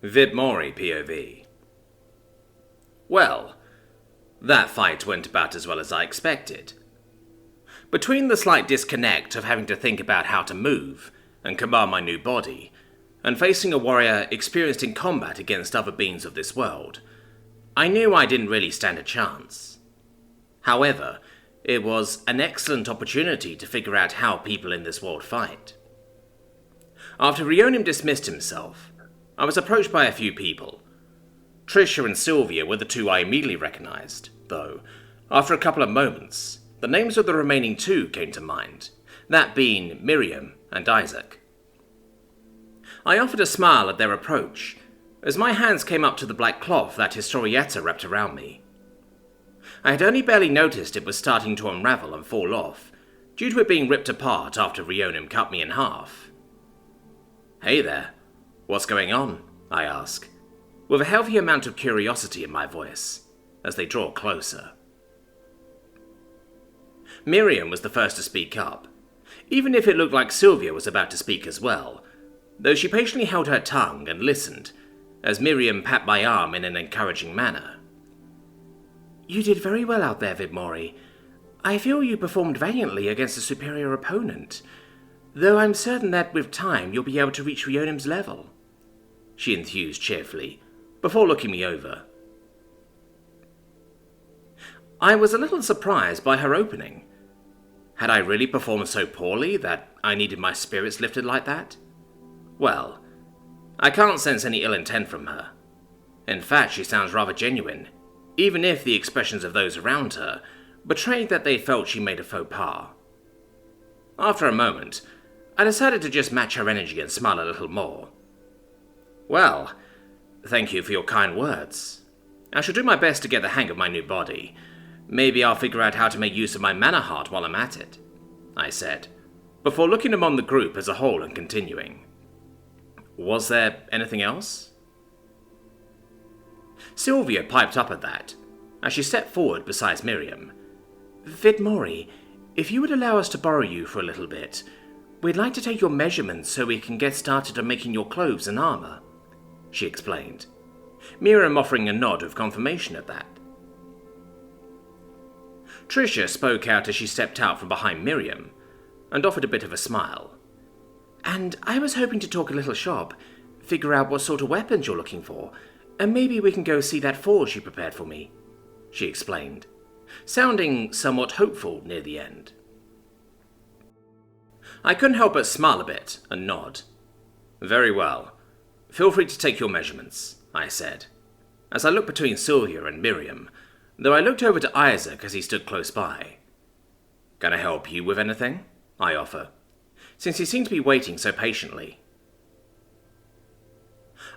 Vidmori POV. Well, that fight went about as well as I expected. Between the slight disconnect of having to think about how to move and command my new body, and facing a warrior experienced in combat against other beings of this world, I knew I didn't really stand a chance. However, it was an excellent opportunity to figure out how people in this world fight. After Rionim dismissed himself, I was approached by a few people. Trisha and Sylvia were the two I immediately recognized, though, after a couple of moments, the names of the remaining two came to mind, that being Miriam and Isaac. I offered a smile at their approach, as my hands came up to the black cloth that Historietta wrapped around me. I had only barely noticed it was starting to unravel and fall off, due to it being ripped apart after Rionim cut me in half. "Hey there, what's going on?" I ask, with a healthy amount of curiosity in my voice, as they draw closer. Miriam was the first to speak up, even if it looked like Sylvia was about to speak as well, though she patiently held her tongue and listened, as Miriam pat my arm in an encouraging manner. "You did very well out there, Vidmori. I feel you performed valiantly against a superior opponent, though I'm certain that with time you'll be able to reach Rionim's level," she enthused cheerfully, before looking me over. I was a little surprised by her opening. Had I really performed so poorly that I needed my spirits lifted like that? Well, I can't sense any ill intent from her. In fact, she sounds rather genuine, even if the expressions of those around her betrayed that they felt she made a faux pas. After a moment, I decided to just match her energy and smile a little more. "Well, thank you for your kind words. I shall do my best to get the hang of my new body. Maybe I'll figure out how to make use of my mana heart while I'm at it," I said, before looking among the group as a whole and continuing. "Was there anything else?" Sylvia piped up at that, as she stepped forward beside Miriam. "Vidmori, if you would allow us to borrow you for a little bit, we'd like to take your measurements so we can get started on making your clothes and armor," she explained, Miriam offering a nod of confirmation at that. Trisha spoke out as she stepped out from behind Miriam, and offered a bit of a smile. "And I was hoping to talk a little shop, figure out what sort of weapons you're looking for, and maybe we can go see that forge you prepared for me," she explained, sounding somewhat hopeful near the end. I couldn't help but smile a bit and nod. "Very well. Feel free to take your measurements," I said, as I looked between Sylvia and Miriam, though I looked over to Isaac as he stood close by. "Can I help you with anything?" I offer, since he seemed to be waiting so patiently.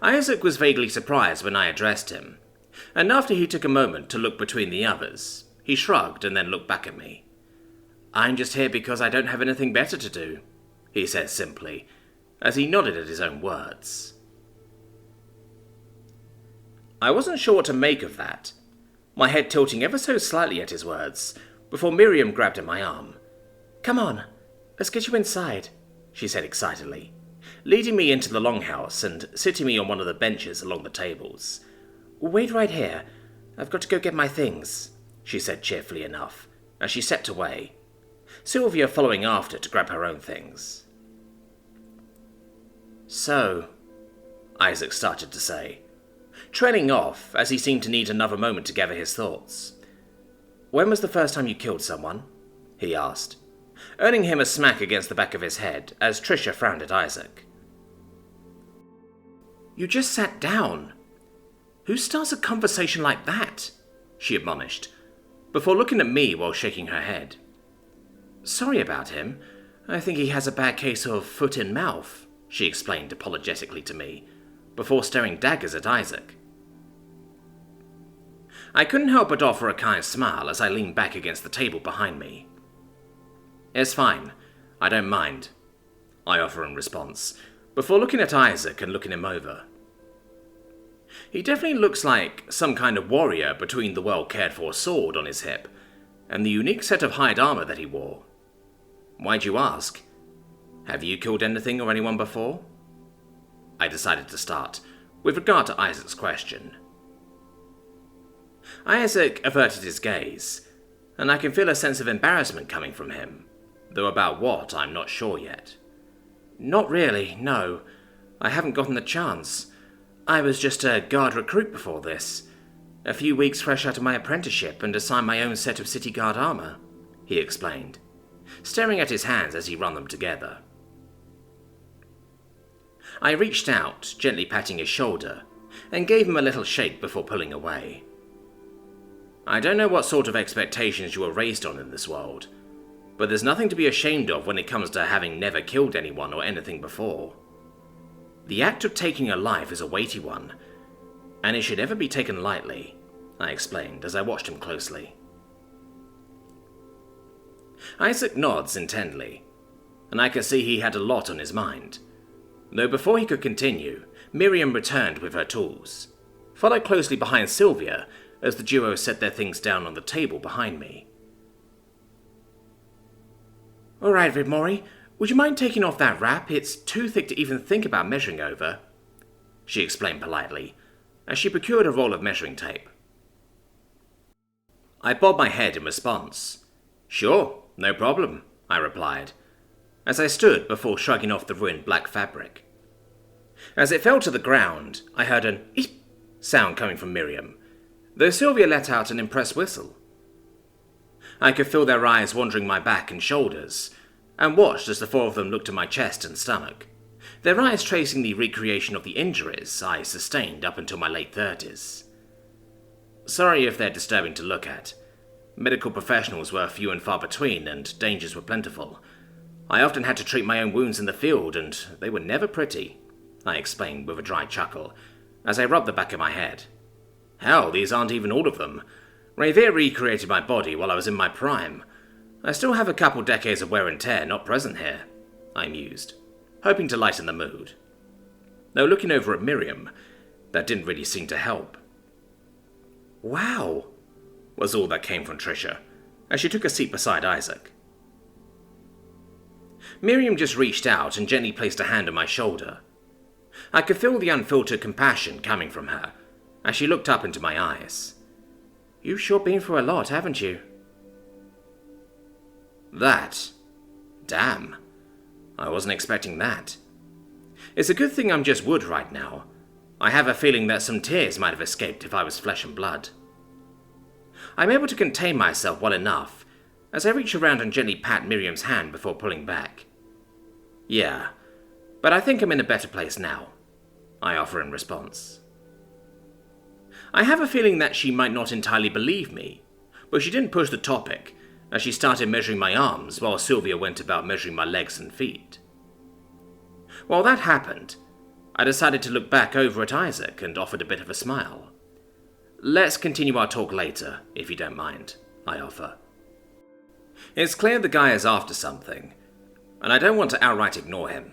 Isaac was vaguely surprised when I addressed him, and after he took a moment to look between the others, he shrugged and then looked back at me. "I'm just here because I don't have anything better to do," he said simply, as he nodded at his own words. I wasn't sure what to make of that, my head tilting ever so slightly at his words, before Miriam grabbed at my arm. "Come on, let's get you inside," she said excitedly, leading me into the longhouse and sitting me on one of the benches along the tables. "Wait right here. I've got to go get my things," she said cheerfully enough, as she stepped away, Sylvia following after to grab her own things. "So," Isaac started to say, trailing off as he seemed to need another moment to gather his thoughts. "When was the first time you killed someone?" he asked, earning him a smack against the back of his head as Trisha frowned at Isaac. "You just sat down. Who starts a conversation like that?" she admonished, before looking at me while shaking her head. "Sorry about him. I think he has a bad case of foot in mouth," she explained apologetically to me, before staring daggers at Isaac. I couldn't help but offer a kind smile as I leaned back against the table behind me. "It's fine. I don't mind," I offer in response, before looking at Isaac and looking him over. He definitely looks like some kind of warrior between the well-cared-for sword on his hip and the unique set of hide armor that he wore. "Why'd you ask? Have you killed anything or anyone before?" I decided to start, with regard to Isaac's question. Isaac averted his gaze, and I can feel a sense of embarrassment coming from him, though about what I'm not sure yet. Not really, no. I haven't gotten the chance. I was just a guard recruit before this. A few weeks fresh out of my apprenticeship and assigned my own set of city guard armor, he explained, staring at his hands as he run them together. I reached out, gently patting his shoulder, and gave him a little shake before pulling away. I don't know what sort of expectations you were raised on in this world, but there's nothing to be ashamed of when it comes to having never killed anyone or anything before. The act of taking a life is a weighty one, and it should never be taken lightly, I explained as I watched him closely. Isaac nods intently, and I could see he had a lot on his mind. Though before he could continue, Miriam returned with her tools, followed closely behind Sylvia as the duo set their things down on the table behind me. "All right, Vidmore, would you mind taking off that wrap? It's too thick to even think about measuring over," she explained politely, as she procured a roll of measuring tape. I bobbed my head in response. "Sure, no problem," I replied, as I stood before shrugging off the ruined black fabric. As it fell to the ground, I heard an "eep" sound coming from Miriam, though Sylvia let out an impressed whistle. I could feel their eyes wandering my back and shoulders, and watched as the four of them looked at my chest and stomach, their eyes tracing the recreation of the injuries I sustained up until my late 30s. Sorry if they're disturbing to look at. Medical professionals were few and far between, and dangers were plentiful. I often had to treat my own wounds in the field, and they were never pretty, I explained with a dry chuckle, as I rubbed the back of my head. Hell, these aren't even all of them. Revere recreated my body while I was in my prime. I still have a couple decades of wear and tear not present here, I mused, hoping to lighten the mood. Though looking over at Miriam, that didn't really seem to help. "Wow," was all that came from Trisha, as she took a seat beside Isaac. Miriam just reached out and gently placed a hand on my shoulder. I could feel the unfiltered compassion coming from her, as she looked up into my eyes. "You've sure been through a lot, haven't you?" That? Damn. I wasn't expecting that. It's a good thing I'm just wood right now. I have a feeling that some tears might have escaped if I was flesh and blood. I'm able to contain myself well enough, as I reach around and gently pat Miriam's hand before pulling back. "Yeah, but I think I'm in a better place now," I offer in response. I have a feeling that she might not entirely believe me, but she didn't push the topic, as she started measuring my arms while Sylvia went about measuring my legs and feet. While that happened, I decided to look back over at Isaac and offered a bit of a smile. "Let's continue our talk later, if you don't mind," I offer. It's clear the guy is after something, and I don't want to outright ignore him.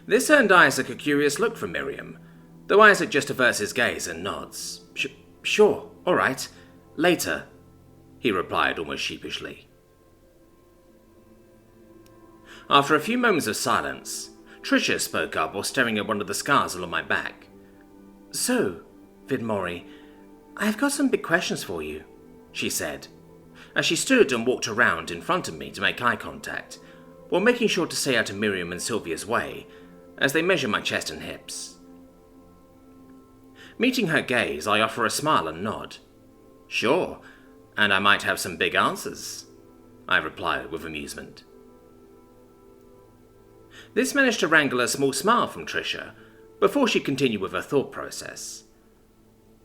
This earned Isaac a curious look from Miriam, though Isaac just averts his gaze and nods. Sure, all right, later," he replied almost sheepishly. After a few moments of silence, Trisha spoke up while staring at one of the scars along my back. "So, Vidmore, I've got some big questions for you," she said, as she stood and walked around in front of me to make eye contact, while making sure to stay out of Miriam and Sylvia's way as they measure my chest and hips. Meeting her gaze, I offer a smile and nod. "Sure, and I might have some big answers," I replied with amusement. This managed to wrangle a small smile from Trisha before she continued with her thought process.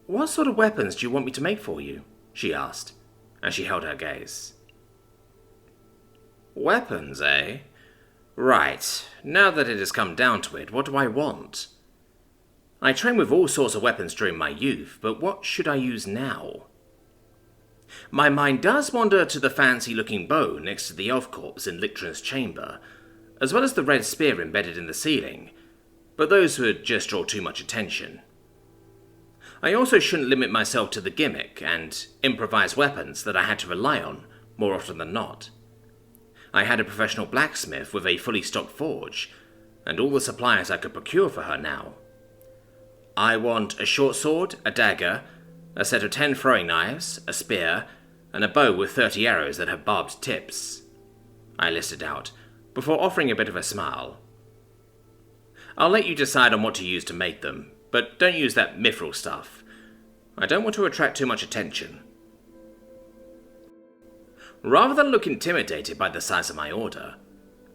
"What sort of weapons do you want me to make for you?" she asked, as she held her gaze. "Weapons, eh? Right, now that it has come down to it, what do I want? I trained with all sorts of weapons during my youth, but what should I use now? My mind does wander to the fancy-looking bow next to the elf corpse in Lictrin's chamber, as well as the red spear embedded in the ceiling, but those would just draw too much attention. I also shouldn't limit myself to the gimmick and improvise weapons that I had to rely on more often than not. I had a professional blacksmith with a fully stocked forge, and all the supplies I could procure for her now. I want a short sword, a dagger, a set of 10 throwing knives, a spear, and a bow with 30 arrows that have barbed tips, I listed out, before offering a bit of a smile. I'll let you decide on what to use to make them, but don't use that mithril stuff. I don't want to attract too much attention. Rather than look intimidated by the size of my order,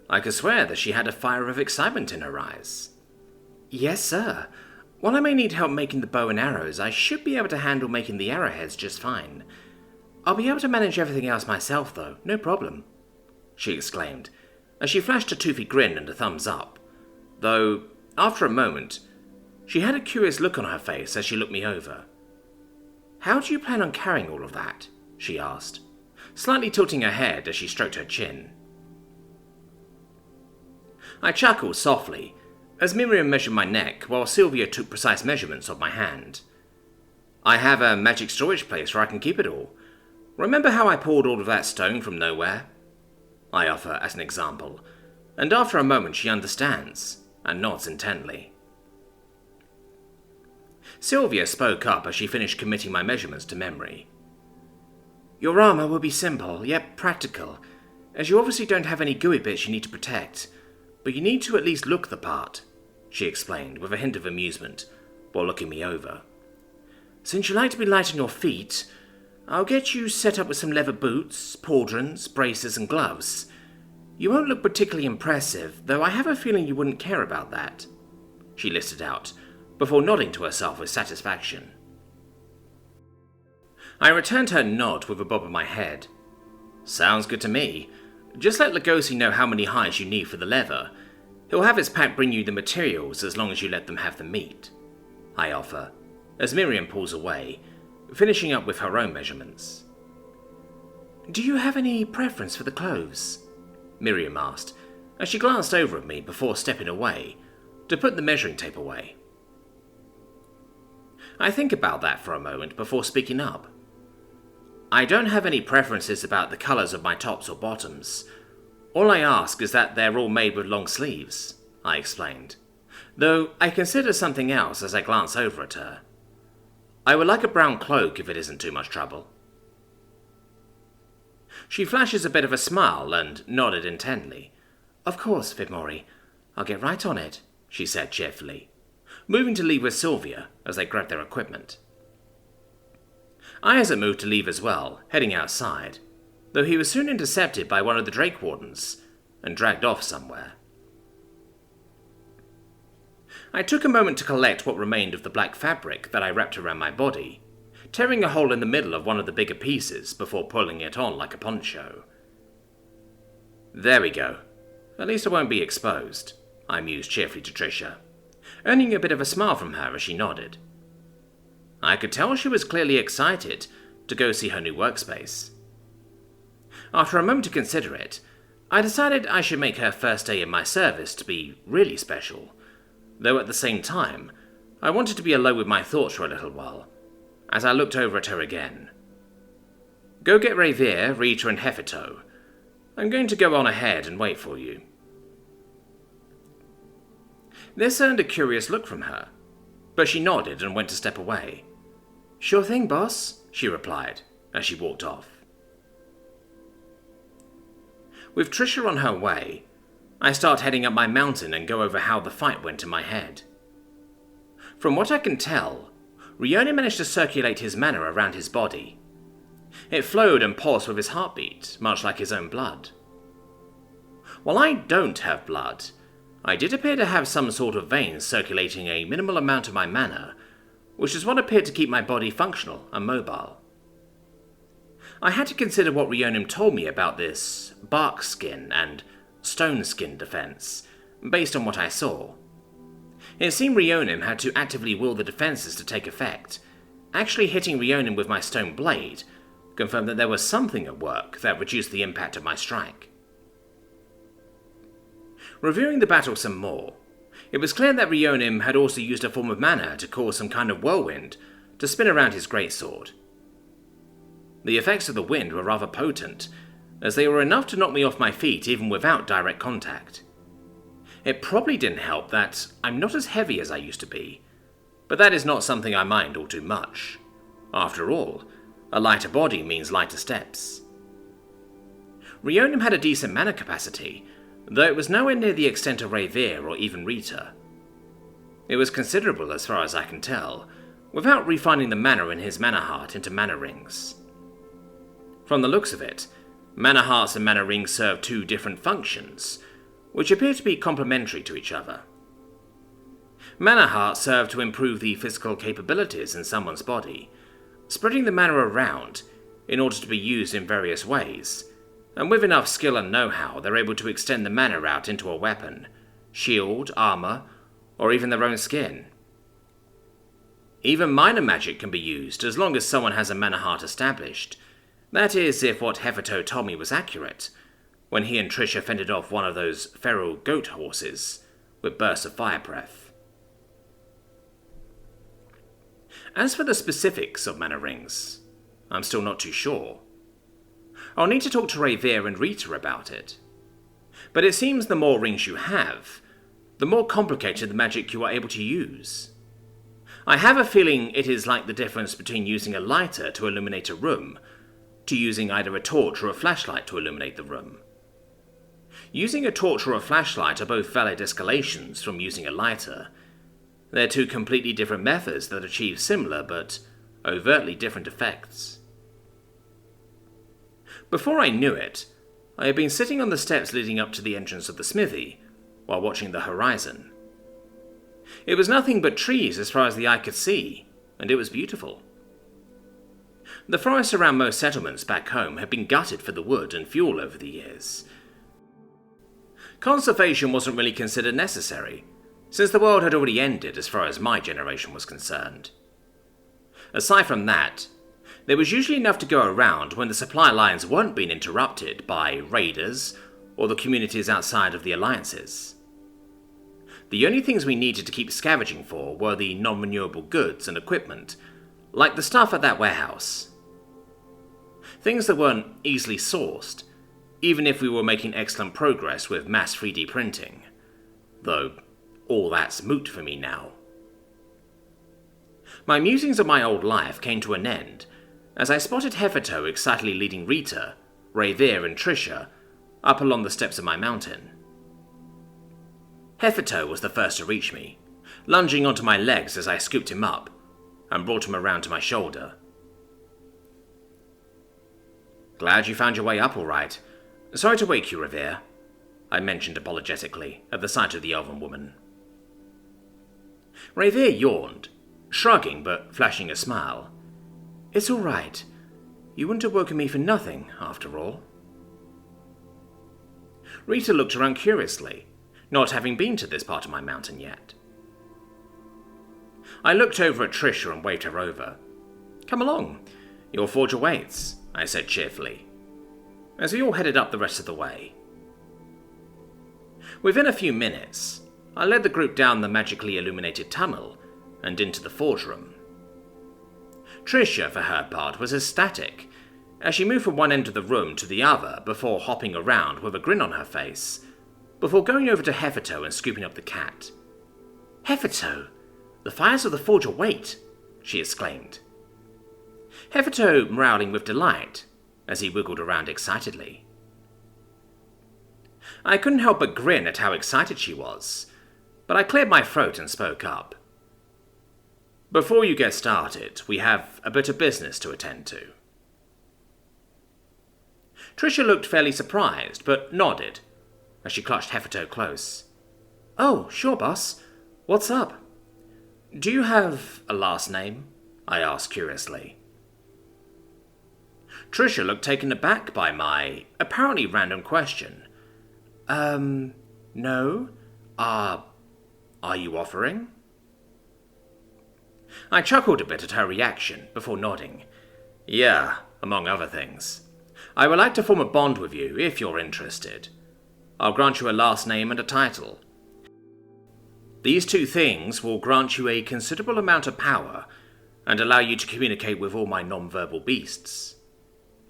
I could swear that she had a fire of excitement in her eyes. Yes, sir. While I may need help making the bow and arrows, I should be able to handle making the arrowheads just fine. I'll be able to manage everything else myself, though, no problem, she exclaimed, as she flashed a toothy grin and a thumbs up, though, after a moment, she had a curious look on her face as she looked me over. How do you plan on carrying all of that? She asked, slightly tilting her head as she stroked her chin. I chuckled softly as Miriam measured my neck while Sylvia took precise measurements of my hand. I have a magic storage place where I can keep it all. Remember how I pulled all of that stone from nowhere? I offer as an example, and after a moment she understands and nods intently. Sylvia spoke up as she finished committing my measurements to memory. Your armor will be simple, yet practical, as you obviously don't have any gooey bits you need to protect, but you need to at least look the part, she explained with a hint of amusement, while looking me over. Since you like to be light on your feet, I'll get you set up with some leather boots, pauldrons, braces and gloves. You won't look particularly impressive, though I have a feeling you wouldn't care about that, she listed out, before nodding to herself with satisfaction. I returned her nod with a bob of my head. Sounds good to me. Just let Lugosi know how many hides you need for the leather. He'll have his pack bring you the materials as long as you let them have the meat, I offer, as Miriam pulls away, finishing up with her own measurements. Do you have any preference for the clothes? Miriam asked, as she glanced over at me before stepping away, to put the measuring tape away. I think about that for a moment before speaking up. I don't have any preferences about the colours of my tops or bottoms. All I ask is that they're all made with long sleeves, I explained, though I consider something else as I glance over at her. I would like a brown cloak if it isn't too much trouble. She flashes a bit of a smile and nodded intently. Of course, Vidmori. I'll get right on it, she said cheerfully, moving to leave with Sylvia as they grabbed their equipment. Isaac moved to leave as well, heading outside, though he was soon intercepted by one of the Drake Wardens and dragged off somewhere. I took a moment to collect what remained of the black fabric that I wrapped around my body, tearing a hole in the middle of one of the bigger pieces before pulling it on like a poncho. There we go. At least I won't be exposed, I mused cheerfully to Trisha, earning a bit of a smile from her as she nodded. I could tell she was clearly excited to go see her new workspace. After a moment to consider it, I decided I should make her first day in my service to be really special, though at the same time, I wanted to be alone with my thoughts for a little while, as I looked over at her again. Go get Revere, Rita and Hefito. I'm going to go on ahead and wait for you. This earned a curious look from her, but she nodded and went to step away. Sure thing, boss, she replied, as she walked off. With Trisha on her way, I start heading up my mountain and go over how the fight went in my head. From what I can tell, Rione managed to circulate his mana around his body. It flowed and pulsed with his heartbeat, much like his own blood. While I don't have blood, I did appear to have some sort of veins circulating a minimal amount of my mana, which is what appeared to keep my body functional and mobile. I had to consider what Rionim told me about this bark skin and stone skin defense, based on what I saw. It seemed Rionim had to actively will the defenses to take effect. Actually hitting Rionim with my stone blade confirmed that there was something at work that reduced the impact of my strike. Reviewing the battle some more, it was clear that Rionim had also used a form of mana to cause some kind of whirlwind to spin around his greatsword. The effects of the wind were rather potent, as they were enough to knock me off my feet even without direct contact. It probably didn't help that I'm not as heavy as I used to be, but that is not something I mind all too much. After all, a lighter body means lighter steps. Rheonium had a decent mana capacity, though it was nowhere near the extent of Revere or even Rita. It was considerable as far as I can tell, without refining the mana in his mana heart into mana rings. From the looks of it, mana hearts and mana rings serve two different functions, which appear to be complementary to each other. Mana hearts serve to improve the physical capabilities in someone's body, spreading the mana around in order to be used in various ways, and with enough skill and know-how they're able to extend the mana out into a weapon, shield, armor, or even their own skin. Even minor magic can be used as long as someone has a mana heart established. That is, if what Hefito told me was accurate, when he and Trisha fended off one of those feral goat horses with bursts of fire breath. As for the specifics of mana rings, I'm still not too sure. I'll need to talk to Revere and Rita about it. But it seems the more rings you have, the more complicated the magic you are able to use. I have a feeling it is like the difference between using a lighter to illuminate a room, to using either a torch or a flashlight to illuminate the room. Using a torch or a flashlight are both valid escalations from using a lighter. They're two completely different methods that achieve similar but overtly different effects. Before I knew it, I had been sitting on the steps leading up to the entrance of the smithy, while watching the horizon. It was nothing but trees as far as the eye could see, and it was beautiful. The forests around most settlements back home had been gutted for the wood and fuel over the years. Conservation wasn't really considered necessary, since the world had already ended as far as my generation was concerned. Aside from that, there was usually enough to go around when the supply lines weren't being interrupted by raiders or the communities outside of the alliances. The only things we needed to keep scavenging for were the non-renewable goods and equipment, like the stuff at that warehouse. Things that weren't easily sourced, even if we were making excellent progress with mass 3D printing. Though, all that's moot for me now. My musings of my old life came to an end as I spotted Hefito excitedly leading Rita, Revere and Trisha up along the steps of my mountain. Hefito was the first to reach me, lunging onto my legs as I scooped him up and brought him around to my shoulder. "Glad you found your way up all right. Sorry to wake you, Revere," I mentioned apologetically at the sight of the elven woman. Revere yawned, shrugging but flashing a smile. "It's all right. You wouldn't have woken me for nothing, after all." Rita looked around curiously, not having been to this part of my mountain yet. I looked over at Trisha and waved her over. "Come along, your forge awaits," I said cheerfully, as we all headed up the rest of the way. Within a few minutes, I led the group down the magically illuminated tunnel and into the forge room. Trisha, for her part, was ecstatic, as she moved from one end of the room to the other before hopping around with a grin on her face, before going over to Hefito and scooping up the cat. "Hefito, the fires of the forge await," she exclaimed. Hefito growling with delight as he wiggled around excitedly. I couldn't help but grin at how excited she was, but I cleared my throat and spoke up. "Before you get started, we have a bit of business to attend to." Trisha looked fairly surprised, but nodded as she clutched Hefito close. "Oh, sure, boss. What's up?" "Do you have a last name?" I asked curiously. Trisha looked taken aback by my apparently random question. No. Are you offering?" I chuckled a bit at her reaction before nodding. "Yeah, among other things. I would like to form a bond with you if you're interested. I'll grant you a last name and a title. These two things will grant you a considerable amount of power and allow you to communicate with all my non-verbal beasts,"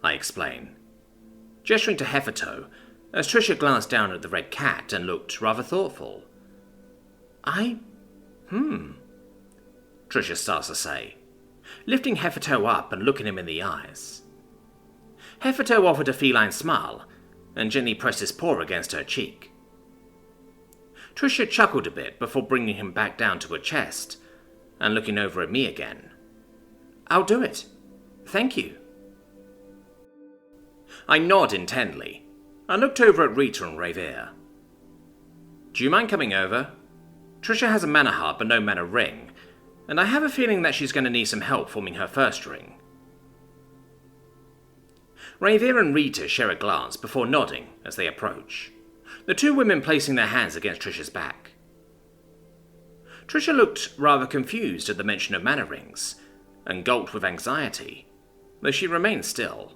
I explain, gesturing to Hefito as Trisha glanced down at the red cat and looked rather thoughtful. Trisha starts to say, lifting Hefferto up and looking him in the eyes. Hefferto offered a feline smile and gently pressed his paw against her cheek. Trisha chuckled a bit before bringing him back down to her chest and looking over at me again. I'll do it. Thank you. I nod intently and looked over at Rita and Revere. Do you mind coming over? Trisha has a mana heart but no mana ring, and I have a feeling that she's going to need some help forming her first ring. Revere and Rita share a glance before nodding as they approach, the two women placing their hands against Trisha's back. Trisha looked rather confused at the mention of mana rings, and gulped with anxiety, though she remained still.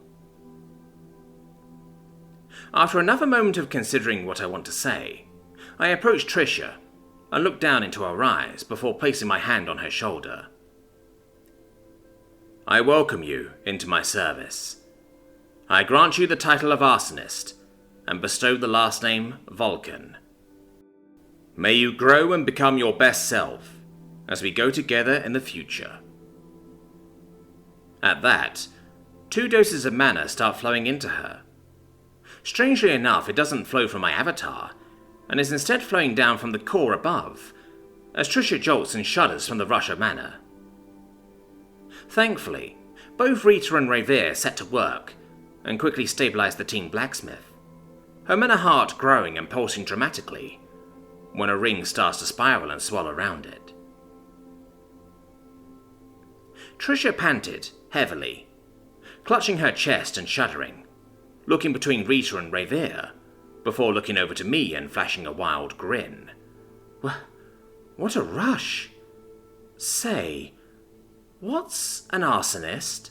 After another moment of considering what I want to say, I approached Trisha and looked down into her eyes before placing my hand on her shoulder. I welcome you into my service. I grant you the title of Arsonist, and bestow the last name Vulcan. May you grow and become your best self, as we go together in the future. At that, 2 doses of mana start flowing into her. Strangely enough, it doesn't flow from my avatar, and is instead flowing down from the core above, as Trisha jolts and shudders from the rush of mana. Thankfully, both Rita and Revere set to work, and quickly stabilized the teen blacksmith, her mana heart growing and pulsing dramatically, when a ring starts to spiral and swirl around it. Trisha panted heavily, clutching her chest and shuddering, looking between Rita and Revere, before looking over to me and flashing a wild grin. What a rush! Say, what's an arsonist?